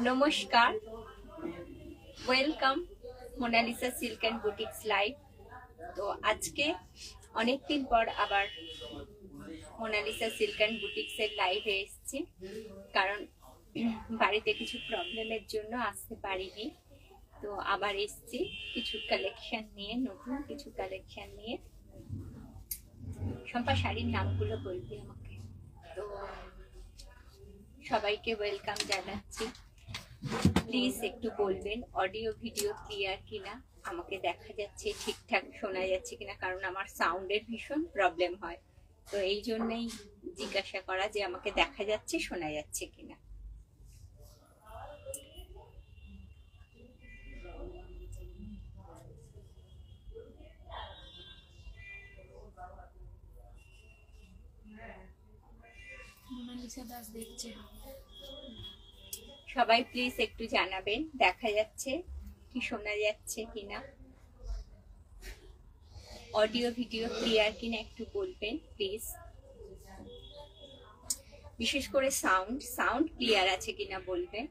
নমস্কার, welcome Monalisa silk and boutiques live. তো আজকে অনেকদিন পর আবার মোনালিসা সিল্ক অ্যান্ড বুটিক্সের লাইভে এসেছি, কারণ বাড়িতে কিছু প্রবলেমের জন্য আসতে পারিনি। তো আবার এসেছি কিছু কালেকশন নিয়ে, নতুন কিছু কালেকশন নিয়ে। সম্পা শাড়ির নামগুলো বলবি আমাকে। তো সবাইকে ওয়েলকাম জানাচ্ছি। প্লিজ একটু বলবেন অডিও ভিডিও ক্লিয়ার কিনা, আমাকে দেখা যাচ্ছে ঠিকঠাক শোনা যাচ্ছে কিনা, কারণ আমার সাউন্ডের ভীষণ প্রবলেম হয়। তো এই জন্যই জিজ্ঞাসা করা যে আমাকে দেখা যাচ্ছে শোনা যাচ্ছে কিনা। সবাই প্লিজ একটু জানাবেন দেখা যাচ্ছে কি শোনা যাচ্ছে কিনা, অডিও ভিডিও ক্লিয়ার কিনা একটু বলবেন প্লিজ। বিশেষ করে সাউন্ড ক্লিয়ার আছে কিনা বলবেন।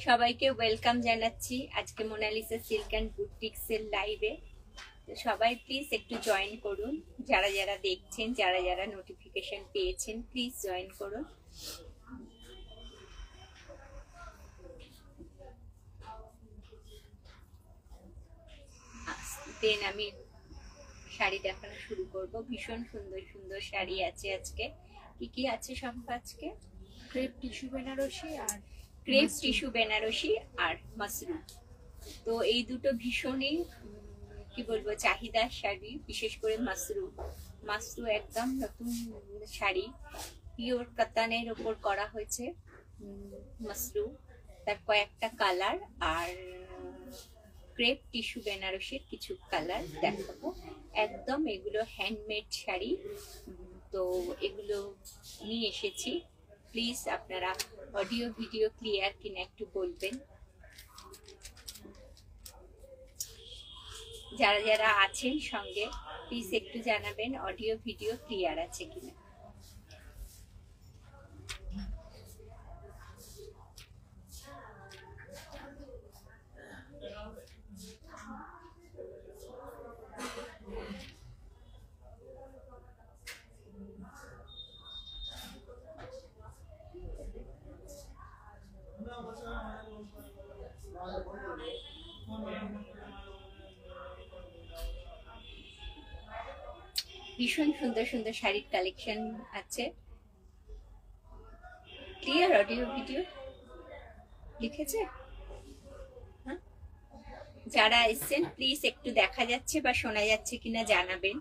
সবাইকে ওয়েলকাম জানাচ্ছি আজকে মোনালিসা সিল্ক অ্যান্ড বুটিক্স এর লাইভে। তো সবাই প্লিজ একটু জয়েন করুন, যারা যারা দেখছেন, যারা যারা নোটিফিকেশন পেয়েছেন প্লিজ জয়েন করুন। দেন আমি শাড়ি দেখানো শুরু করব। ভীষণ সুন্দর সুন্দর শাড়ি আছে আজকে। কি কি আছে সব আজকে? ক্রেপ টিস্যু বেনারসি আর ক্রেপ টিস্যু বেনারসি আর মাশরুম। তো এই দুটো ভীষণই কি বলবো চাহিদার শাড়ি, বিশেষ করে মাশরু একদম নতুন শাড়ি, পিওর কাতানের উপর করা হয়েছে মাশরু। তার কয়েকটা কালার আর ক্রেপ টিস্যু বেনারসির কিছু কালার দেখাবো। একদম এগুলো হ্যান্ডমেড শাড়ি, তো এগুলো নিয়ে এসেছি। প্লিজ আপনারা অডিও ভিডিও ক্লিয়ার কিনা একটু বলবেন। যারা যারা আছেন সঙ্গে প্লিজ একটু জানাবেন অডিও ভিডিও ক্লিয়ার আছে কিনা। ভীষণ সুন্দর সুন্দর শাড়ির কালেকশন আছে। ক্লিয়ার অডিও ভিডিও লিখেছে? যারা এসছেন প্লিজ একটু দেখা যাচ্ছে বা শোনা যাচ্ছে কিনা জানাবেন।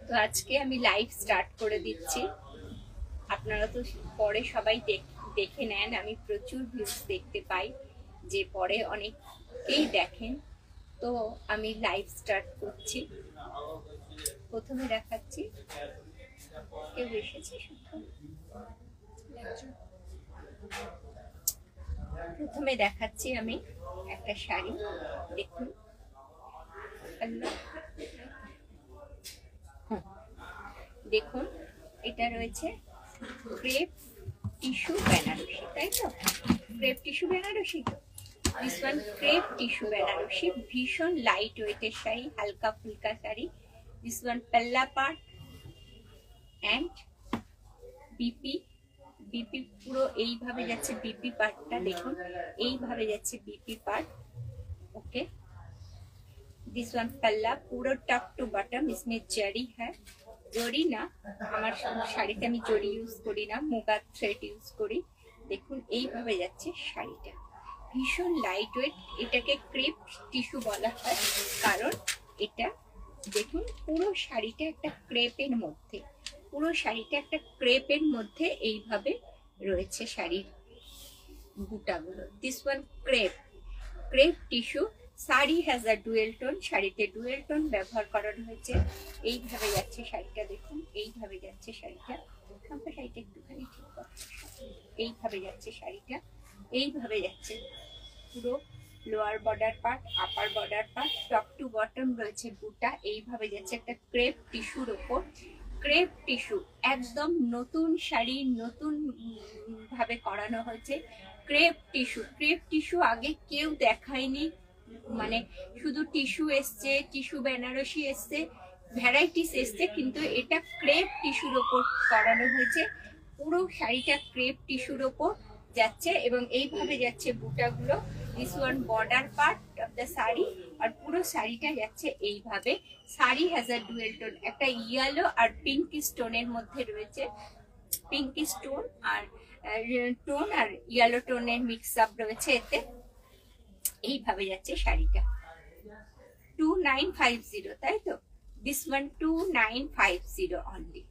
তো আজকে আমি লাইভ স্টার্ট করে দিচ্ছি। আপনারা তো পরে সবাই দেখে নেন, আমি প্রচুর ভিউজ দেখতে পাই যে পরে অনেকেই দেখেন। তো আমি লাইভ স্টার্ট করছি। প্রথমে দেখাচ্ছি, কেউ এসেছে? প্রথমে দেখাচ্ছি আমি একটা শাড়ি, দেখুন। দেখুন এটা রয়েছে ক্রেপ টিস্যু বেনারসি, তাই তো? Crepe tissue Banarasi. This one crepe tissue Banarasi, ভীষণ লাইট ওয়েটের শাড়ি, হালকা ফুলকা শাড়ি। দিস ওয়ান পাল্লা পার্ট অ্যান্ড বিপি পুরো এইভাবে যাচ্ছে। বিপি পার্টটা দেখুন, এইভাবে যাচ্ছে BP part. Okay, this one पल्ला पूरा टॉप टू बॉटम, इसमें जरी है। जरी ना আমার শাড়িতে আমি জরি ইউজ করি না, মুগা থ্রেড ইউজ করি। দেখুন এইভাবে যাচ্ছে শাড়িটা, ভীষণ লাইট ওয়েট। এটাকে ক্রেপ টিস্যু বলা হয় কারণ এটা দেখুন পুরো শাড়িটা একটা ক্রেপের মধ্যে, পুরো শাড়িটা একটা ক্রেপের মধ্যে এইভাবে রয়েছে শাড়ির বুটাগুলো। This one crepe tissue sari has a dual tone, শাড়িতে ডুয়েল টোন ব্যবহার করানো হয়েছে। এইভাবে যাচ্ছে শাড়িটা, দেখুন এইভাবে যাচ্ছে শাড়িটা। আমার শাড়িটা একটুখানি ঠিক করো। এইভাবে যাচ্ছে শাড়িটা, এইভাবে যাচ্ছে পুরো lower border part, upper border part, top to bottom রয়েছে বুটা। এইভাবে যাচ্ছে একটা ক্রেপ টিস্যুর ওপর, ক্রেপ টিস্যু একদম নতুন শাড়ি, নতুন ভাবে করানো হয়েছে। ক্রেপ টিস্যু, ক্রেপ টিস্যু আগে কেউ দেখায়নি, মানে শুধু টিস্যু এসছে, টিস্যু বেনারসি এসছে, ভ্যারাইটিস এসছে, কিন্তু এটা ক্রেপ টিস্যুর ওপর করানো হয়েছে। পুরো শাড়িটা ক্রেপ টিস্যুর ওপর যাচ্ছে এবং এইভাবে যাচ্ছে বুটাগুলো। This one border part of the sari, আর পুরো শাড়িটা যাচ্ছে এইভাবে। Sari has a dual tone, একটা ইয়েলো আর পিঙ্ক স্টোনের মধ্যে রয়েছে, পিঙ্ক স্টোন আর টোন আর ইয়েলো টোনের মিক্স আপ রয়েছে এতে। এইভাবে যাচ্ছে শাড়িটা। 2950, তাই তো? This one 2950 only,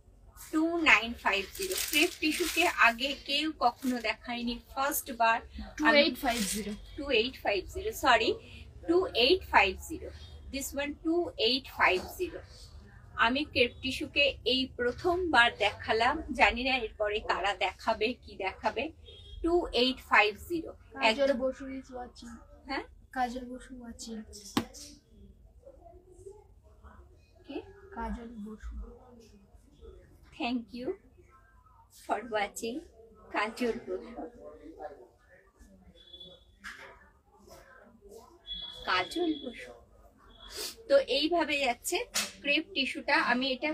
2950। ক্রেপ টিস্যুকে আগে কেউ কখনো দেখায়নি, ফার্স্ট বার। 2850, সরি 2850, দিস ওয়ান 2850। আমি ক্রেপ টিস্যুকে এই প্রথমবার দেখালাম, জানি না এরপরে কারা দেখাবে, কি দেখাবে। 2850। Kajal Basu is watching. হ্যাঁ, কাজল বসু ওয়াচিং। কে? Kajal Basu. Thank you for watching Kajal Basu. Kajal Basu. তো এইভাবে যাচ্ছে ক্রেপ টিস্যুটা। আমি এটা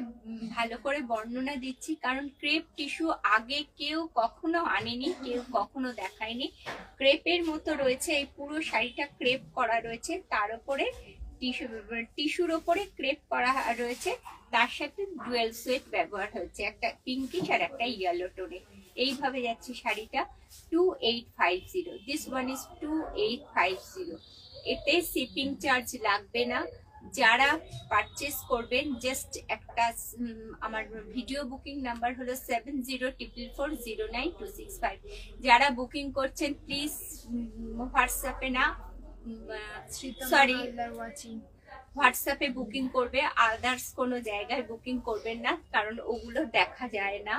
ভালো করে বর্ণনা দিচ্ছি কারণ ক্রেপ টিস্যু আগে কেউ কখনো আনেনি, কেউ কখনো দেখায়নি। ক্রেপের মতো রয়েছে, এই পুরো শাড়িটা ক্রেপ করা রয়েছে, তার উপরে টিস্যুর ওপরে ক্রেপ করা রয়েছে, তার সাথে ডুয়েল সোয়েট ব্যবহার হয়েছে, একটা পিঙ্কিশ আর একটা ইয়েলো টোনে। এইভাবে যাচ্ছে শাড়িটা। 2850, দিস ওয়ান ইজ 2850। এতে শিপিং চার্জ লাগবে না। যারা পারচেস করবেন জাস্ট একটা আমার ভিডিও বুকিং নাম্বার হলো 7044409265। যারা বুকিং করছেন প্লিজ হোয়াটসঅ্যাপে না, সরি হোয়াটসঅ্যাপে বুকিং করবে, আদার্স কোনো জায়গায় বুকিং করবেন না, কারণ ওগুলো দেখা যায় না,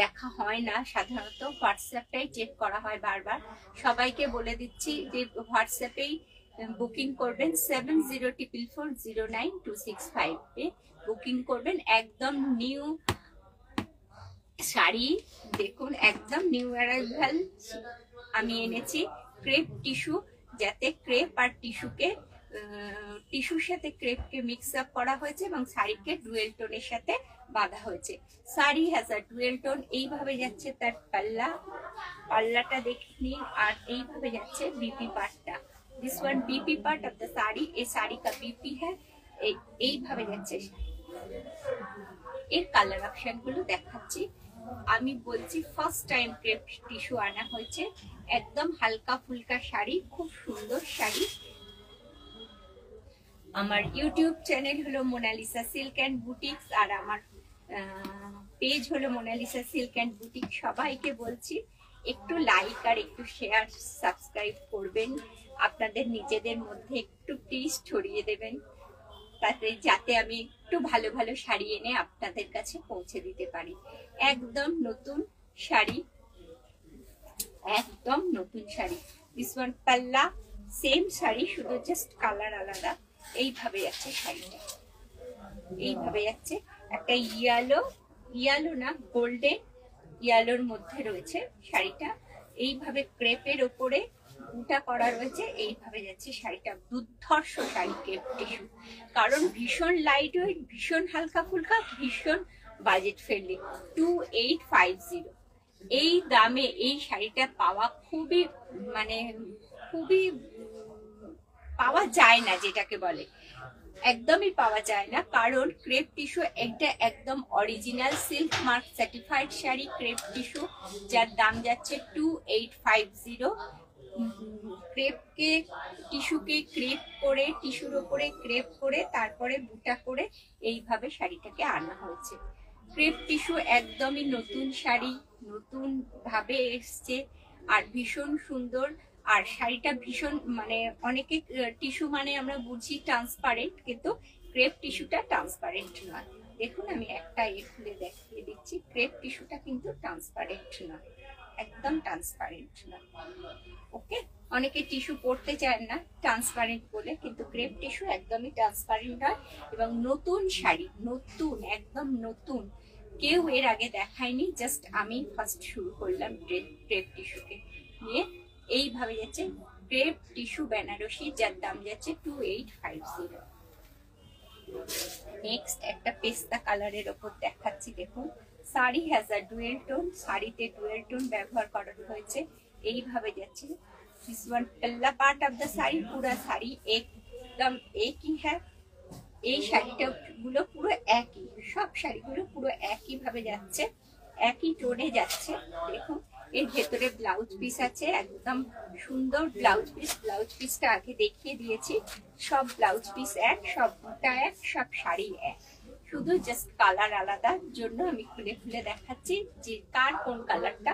দেখা হয় না সাধারণত। হোয়াটসঅ্যাপটাই চেক করা হয় বারবার। সবাইকে বলে দিচ্ছি যে হোয়াটসঅ্যাপেই বুকিং করবেন, 7044409265 বুকিং করবেন। একদম নিউ শাড়ি, দেখুন একদম নিউ অ্যারাইভাল আমি এনেছি। ক্রেপ টিস্যু, যাতে ক্রেপ আর টিস্যুকে, টিস্যুর সাথে ক্রেপকে মিক্স আপ করা হয়েছে এবং শাড়িকে ডুয়েল টোনের সাথে বাঁধা হয়েছে। Sari has a dual tone. এইভাবে যাচ্ছে তার পাল্লা, পাল্লাটা দেখে নিন। আর এইভাবে যাচ্ছে বিপি পার্টটা। This one BP part of the sari, এই শাড়ি কা বিপি হ্যাঁ। এইভাবে যাচ্ছে। এর কালার অপশন গুলো দেখাচ্ছি। আমি বলছি ফার্স্ট টাইম ক্রেপ টিস্যু আনা হয়েছে, একদম হালকা ফুলকা শাড়ি, খুব সুন্দর শাড়ি। আমার ইউটিউব চ্যানেল হলো মোনালিসা সিল্ক অ্যান্ড বুটিক্স, আর আমার পেজ হলো মোনালিসা সিল্ক অ্যান্ড বুটিক। সবাইকে বলছি একটু লাইক আর একটু শেয়ার, সাবস্ক্রাইব করবেন, আপনাদের নিজেদের মধ্যে একটু প্লিজ ছড়িয়ে দেবেন, তাতে যাতে আমি একটু ভালো ভালো শাড়ি এনে আপনাদের কাছে পৌঁছে দিতে পারি। একদম নতুন শাড়ি, একদম নতুন শাড়ি। দিস ওয়ান পাল্লা, সেম শাড়ি, শুধু জাস্ট কালার আলাদা। এইভাবে যাচ্ছে শাড়িটা, এইভাবে যাচ্ছে। একটা ইয়েলো, ইয়েলো না গোল্ডেন ইয়েলোর মধ্যে রয়েছে শাড়িটা। এইভাবে ক্রেপের ওপরে বুটা করা রয়েছে। এইভাবে যাচ্ছে শাড়িটা, দুর্ধর্ষ শাড়ি ক্রেপ টিস্যু, কারণ ভীষণ লাইট ওয়েট, ভীষণ হালকা ফুলকা, ভীষণ বাজেট ফ্রেন্ডলি। 2850। এই দামে এই শাড়িটা পাওয়া খুবই, মানে খুবই পাওয়া যায় না, যেটাকে বলে একদমই পাওয়া যায় না। কারণ ক্রেপ টিস্যু এটা একদম original silk mark certified sari crepe tissue, যার দাম যাচ্ছে 2850। ক্রেপকে, টিস্যুকে ক্রেপ করে, টিস্যুর ওপরে ক্রেপ করে, তারপরে বুটা করে এইভাবে শাড়িটাকে আনা হয়েছে। ক্রেপ টিস্যু একদমই নতুন শাড়ি, নতুন ভাবে এসছে আর ভীষণ সুন্দর। আর শাড়িটা ভীষণ মানে অনেকে টিস্যু মানে আমরা বুঝি ট্রান্সপারেন্ট, কিন্তু ক্রেপ টিস্যুটা ট্রান্সপারেন্ট নয়। দেখুন আমি একটা খুলে দেখিয়ে দিচ্ছি, ক্রেপ টিস্যুটা কিন্তু ট্রান্সপারেন্ট নয়, একদম ট্রান্সপারেন্ট নয়। ওকে, অনেকে টিস্যু পরতে চায় না ট্রান্সপারেন্ট বলে, কিন্তু ক্রেপ টিস্যু একদমই ট্রান্সপারেন্ট হয়। এবং নতুন শাড়ি, নতুন একদম নতুন, কেউ এর আগে দেখায়নি, জাস্ট আমি ফার্স্ট শুরু করলাম ক্রেপ টিস্যুকে নিয়ে। এইভাবে যাচ্ছে ক্রেপ টিস্যু বেনারসি, যার দাম যাচ্ছে 2850। নেক্সট একটা পেস্তা কালারের ওপর দেখাচ্ছি। দেখুন sari has a dual tone, শাড়িতে ডুয়েল টোন ব্যবহার করা হয়েছে। এইভাবে যাচ্ছে दिस वन पल्ला पार्ट ऑफ द साड़ी, पूरा साड़ी एकदम एक ही है। এই শাড়িটা গুলো পুরো একই, সব শাড়িগুলো পুরো একই ভাবে যাচ্ছে, একই টোনে যাচ্ছে। দেখুন এর ভেতরে ব্লাউজ পিস আছে, একদম সুন্দর ব্লাউজ পিস। ব্লাউজ পিসটা আগে দেখিয়ে দিয়েছি, সব ব্লাউজ পিস এক, সব বুটা এক, সব শাড়ি এক, শুধু জাস্ট কালার আলাদার জন্য আমি খুলে খুলে দেখাচ্ছি যে কার কোন কালারটা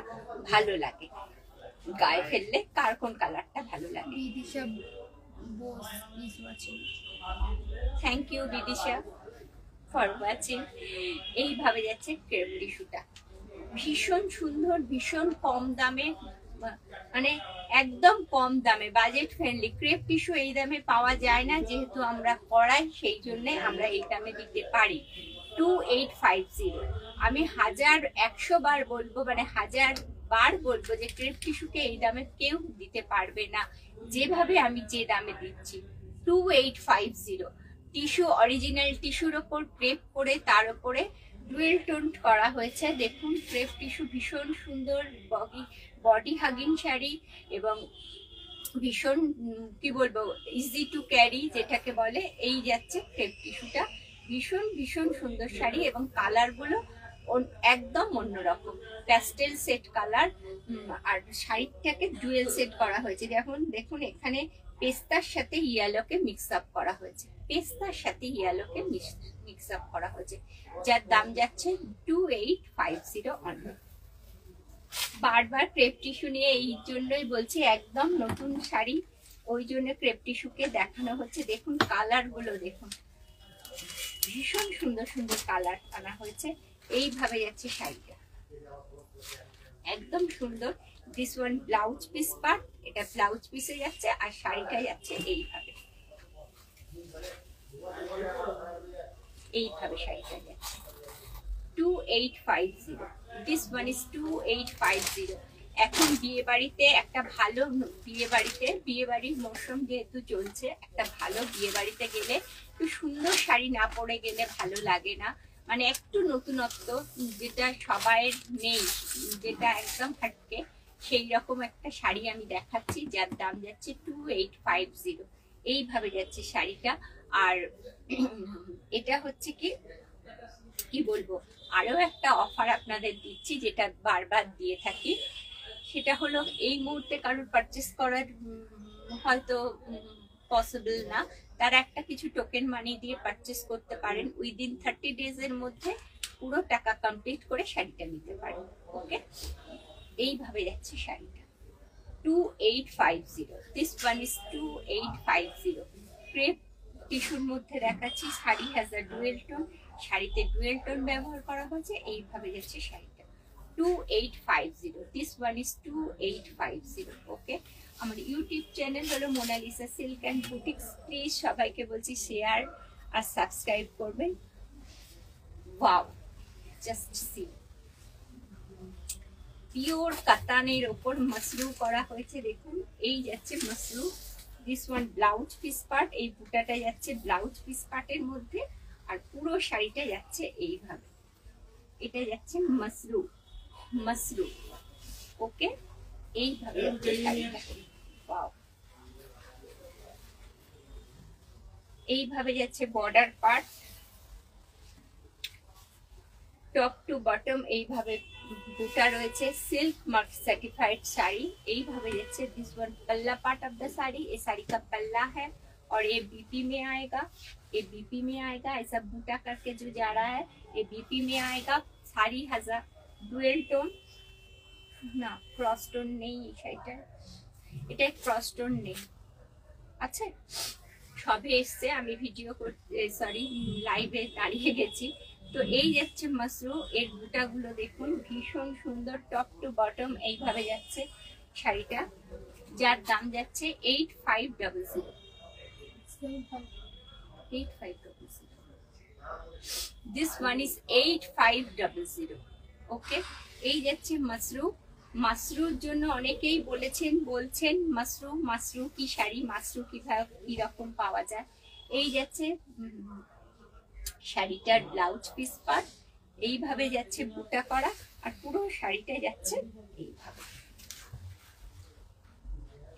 ভালো লাগে, গায়ে ফেললে কার কোন কালারটা ভালো লাগে। Bidisha Bose is watching. Thank you Bidisha for watching. এইভাবে যাচ্ছে ক্রেপ টিস্যুটা, ভীষণ সুন্দর, ভীষণ কম দামে, মানে একদম কম দামে, বাজেট ফ্রেন্ডলি। ক্রেপ টিস্যু এই দামে পাওয়া যায় না, যেহেতু আমরা করাই সেই জন্য আমরা এই দামে দিতে পারি। 2850। আমি 1100 বার বলবো, মানে 1000 বার বলবো যে ক্রেপ টিস্যুকে এই দামে কেউ দিতে পারবে না, যেভাবে আমি যে দামে দিচ্ছি। 2850 টিস্যু, অরিজিনাল টিস্যুর ওপর ক্রেপ করে তার উপরে ডুয়েল টোন করা হয়েছে। দেখুন ক্রেপ টিস্যু ভীষণ সুন্দর, বডি হাগিং শাড়ি এবং ভীষণ কি বলবো ইজি টু ক্যারি যেটাকে বলে, এই যাচ্ছে ক্রেপ টিস্যুটা। ভীষণ ভীষণ সুন্দর শাড়ি এবং কালার গুলো একদম অন্যরকম, প্যাস্টেল সেট কালার। আর শাড়িটাকে ডুয়েল সেট করা হয়েছে। যেমন দেখুন এখানে পেস্তার সাথে ইয়েলোকে মিক্স আপ করা হয়েছে, পেস্তার সাথে ইয়েলোকে মিক্স আপ করা হয়েছে, যার দাম যাচ্ছে 2850 অনলি। বারবার ক্রেপ টিস্যু নিয়ে এই জন্যই বলছি, একদম নতুন শাড়ি, ওই জন্য ক্রেপ টিস্যুকে দেখানো হচ্ছে। দেখুন কালার গুলো দেখুন, ভীষণ সুন্দর সুন্দর কালার আনা হয়েছে। এইভাবে যাচ্ছে শাড়িটা, একদম সুন্দর। This one blouse piece part, এটা ব্লাউজ পিসে যাচ্ছে, আর শাড়িটা যাচ্ছে এইভাবে, এইভাবে শাড়িটা যাচ্ছে 2850। This one is 2850। এখন বিয়ে বাড়িতে একটা ভালো বিয়ে বাড়ির মৌসুম যেহেতু চলছে, একটা ভালো বিয়ে বাড়িতে গেলে একটু সুন্দর শাড়ি না পরে গেলে ভালো লাগে না, মানে একটু নতুনত্ব যেটা সবাই নেই, যেটা একদম হাটকে, সেই রকম একটা শাড়ি আমি দেখাচ্ছি, যার দাম যাচ্ছে 2850। এইভাবে যাচ্ছে শাড়িটা। আর এটা হচ্ছে কি কি বলবো, আরো একটা অফার আপনাদের দিচ্ছি, যেটা বারবার দিয়ে থাকি। সেটা হলো এই মুহূর্তে কারোর পারচেস করার হয়তো পসিবল না, তারা একটা কিছু টোকেন মানি দিয়ে পারচেস করতে পারেন। উইদিন 30 days এর মধ্যে পুরো টাকা কমপ্লিট করে শাড়িটা নিতে পারেন। ওকে, এইভাবে যাচ্ছে শাড়িটা 2850। This one is 2850। ক্রেপ টিস্যুর মধ্যে দেখাচ্ছি, sari has a dual tone, শাড়িতে ডুয়েল টোন ব্যবহার করা হয়েছে। এইভাবে যাচ্ছে শাড়িটা 2850। This one is 2850। ওকে, আমার ইউটিউব চ্যানেল হলো Monalisa silk and boutiques. Please সবাইকে বলছি শেয়ার আর সাবস্ক্রাইব করবেন। ওয়াও, জাস্ট সি, পিওর কাতানের ওপর মাসরু করা হয়েছে। দেখুন এই যাচ্ছে মাসরু। This one blouse piece part, এই বুটাটা যাচ্ছে ব্লাউজ পিস পার্টের মধ্যে, আর পুরো শাড়িটা যাচ্ছে এইভাবে, এটা যাচ্ছে মাসরু, মাসরু। ওকে, এইভাবে যাচ্ছে শাড়িটা। ওয়াও, এইভাবে যাচ্ছে border part, top to bottom এইভাবে বুটা রয়েছে। সিল্ক मार्क सर्टिफाइड साड़ी এইভাবে যাচ্ছে। दिस वन पल्ला पार्ट ऑफ द साड़ी, ये साड़ी का पल्ला है और ये बीपी में आएगा, ये बीपी में आएगा, ऐसा बूटा करके जो जा रहा है ये बीपी में आएगा। साड़ी हजार डुएल टोन ना, क्रॉस टोन नहीं, ये शाइटा এটা ক্রসটোন নেই, আচ্ছা সবে এসছে, আমি ভিডিও করতে সরি লাইভে দাঁড়িয়ে গেছি। তো এই যাচ্ছে মাসরু, এর বুটাগুলো দেখুন ভীষণ সুন্দর, টপ টু বটম এইভাবে যাচ্ছে শাড়িটা, যার দাম যাচ্ছে 8500। 8500, দিস ওয়ান ইজ 8500। ওকে, এই যাচ্ছে মাসরু। মাসরুর জন্য অনেকেই বলছেন মাসরু কি শাড়ি, মাসরু কি রকম পাওয়া যায়। এই যাচ্ছে শাড়িটার ব্লাউজ পিস পার্ট, এইভাবে যাচ্ছে বুটা করা, আর পুরো শাড়িটা যাচ্ছে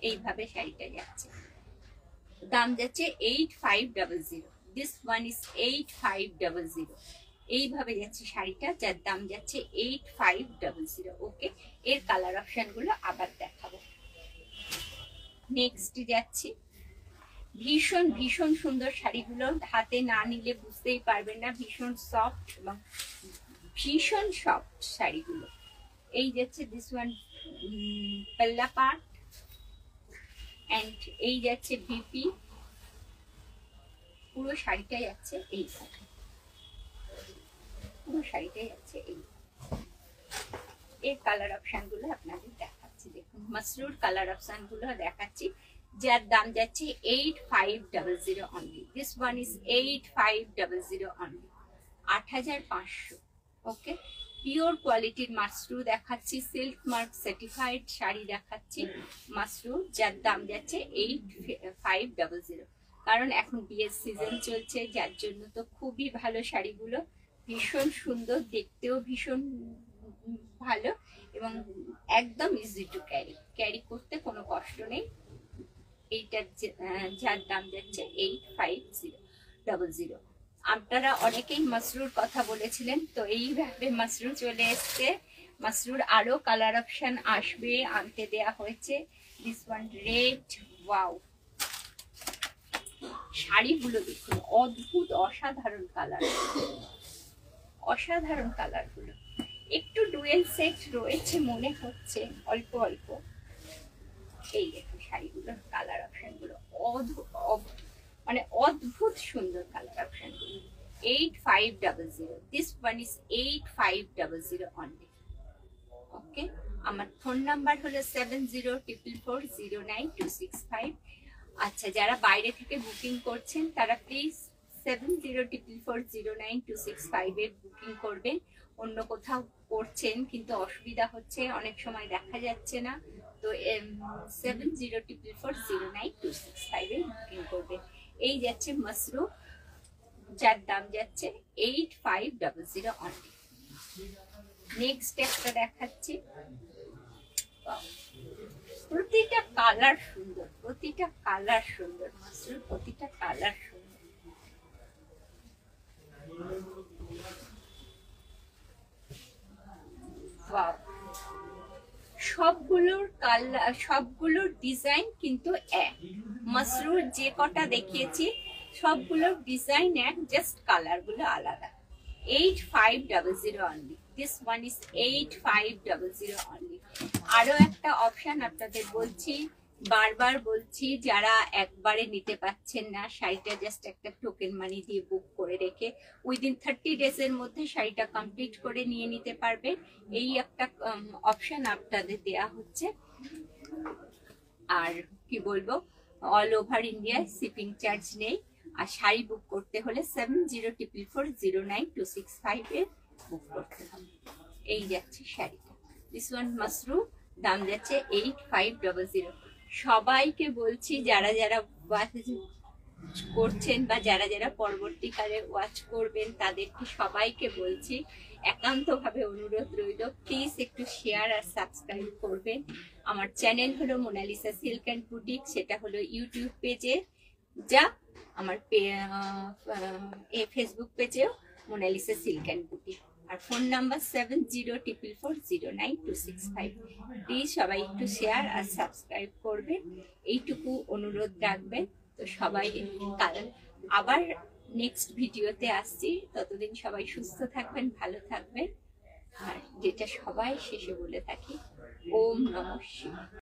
এইভাবে শাড়িটা যাচ্ছে। দাম যাচ্ছে 8500। This one is 8500। এইভাবে যাচ্ছে শাড়িটা, যার দাম যাচ্ছে 8500। ওকে, এর কালার অপশন গুলো আবার দেখাবো। নেক্সট যাচ্ছি, ভীষণ ভীষণ সুন্দর শাড়িগুলো, হাতে না নিলে বুঝতেই পারবেন না, ভীষণ সফট এবং ভীষণ সফট শাড়িগুলো। এই যাচ্ছে দিস ওয়ান পাল্লা পার্ট, এন্ড এই যাচ্ছে ভিপি, পুরো শাড়িটা যাচ্ছে এইভাবে, পুরো শাড়িটাই যাচ্ছে এই। এর কালার অপশন গুলো আপনাদের দেখাচ্ছি, দেখুন মাসরুর কালার অপশন গুলো দেখাচ্ছি, যার দাম যাচ্ছে 8500 only. This one is 8500 only, 8500। Okay, pure কোয়ালিটির মাসরু দেখাচ্ছি, সিল্ক মার্ক সার্টিফাইড শাড়ি দেখাচ্ছি মাসরু, যার দাম যাচ্ছে 8500। কারণ এখন বিয়ের সিজন চলছে, যার জন্য তো খুবই ভালো শাড়িগুলো, ভীষণ সুন্দর, দেখতেও ভীষণ ভালো, এবং একদম ইজি টু ক্যারি করতে কোনো কষ্ট নেই। এইটার যার দাম যাচ্ছে 8500। আপনারা অনেকেই মাসরুর কথা বলেছিলেন, তো এইভাবে মাসরু চলে এসছে। মাসরুর আরো কালার অপশন আসবে, আনতে দেয়া হয়েছে। দিস ওয়ান রেড, ওয়াও, শাড়িগুলো দেখুন অদ্ভুত অসাধারণ কালার, অসাধারণ কালার গুলো। একটু ডুয়েল সেট রয়েছে মনে হচ্ছে, অল্প অল্প। এই দেখুন শাড়িগুলোর কালার অপশন গুলো মানে অদ্ভুত সুন্দর কালার অপশন গুলো। 8500। This one is 8500 only. Okay, আমার ফোন নাম্বার হলো 7044409265। আচ্ছা, যারা বাইরে থেকে বুকিং করছেন তারা প্লিজ 7044409265 এর বুকিং করবেন। অন্য কোথাও করছেন কিন্তু অসুবিধা হচ্ছে, অনেক সময় দেখা যাচ্ছে না, তো 7044409265 এর বুকিং করবেন। এই যাচ্ছে মাসরু, যার দাম যাচ্ছে 8500 অনলি। নেক্সট একটা দেখাচ্ছি, প্রতিটা কালার সুন্দর, প্রতিটা কালার সুন্দর, মাসরুর প্রতিটা কালার সুন্দর। সবগুলোর কালার, সবগুলোর ডিজাইন কিন্তু এক। মাসরুর যে কটা দেখিয়েছি সবগুলোর ডিজাইন এক, জাস্ট কালার গুলো আলাদা। 8500 only. This one is 8500 only. আরো একটা অপশন আপনাদের বলছি, বারবার বলছি, যারা একবারে নিতে পারছেন না শাড়িটা, জাস্ট একটা টোকেন মানি দিয়ে বুক করে রেখে উইদিন 30 ডেজ এর মধ্যে শাড়িটা কমপ্লিট করে নিয়ে নিতে পারবেন। এই একটা অপশন আপনাদের দেয়া হচ্ছে। আর কি বলবো, অল ওভার ইন্ডিয়ায় শিপিং চার্জ নেই। আর শাড়ি বুক করতে হলে 7044409265 এ বুক করতে হবে। এই যাচ্ছে শাড়িটা, দিস ওয়ান মাসরু, দাম যাচ্ছে 8500। সবাইকে বলছি, যারা যারা ওয়াচ করছেন বা যারা যারা পরবর্তীকালে ওয়াচ করবেন, তাদেরকে সবাইকে বলছি, একান্তভাবে অনুরোধ রইল, প্লিজ একটু শেয়ার আর সাবস্ক্রাইব করবেন। আমার চ্যানেল হলো মোনালিসা সিল্ক অ্যান্ড বুটিক, সেটা হলো ইউটিউব পেজে, যা আমার ফেসবুক পেজেও মোনালিসা সিল্ক অ্যান্ড বুটিক। আর ফোন নাম্বার 7044409265। প্লিজ সবাই একটু শেয়ার আর সাবস্ক্রাইব করবেন, এইটুকু অনুরোধ রাখবেন। তো সবাই, কারণ আবার নেক্সট ভিডিওতে আসছি, ততদিন সবাই সুস্থ থাকবেন, ভালো থাকবেন। আর যেটা সবাই শেষে বলে থাকি, ওম নমঃ শিবায়।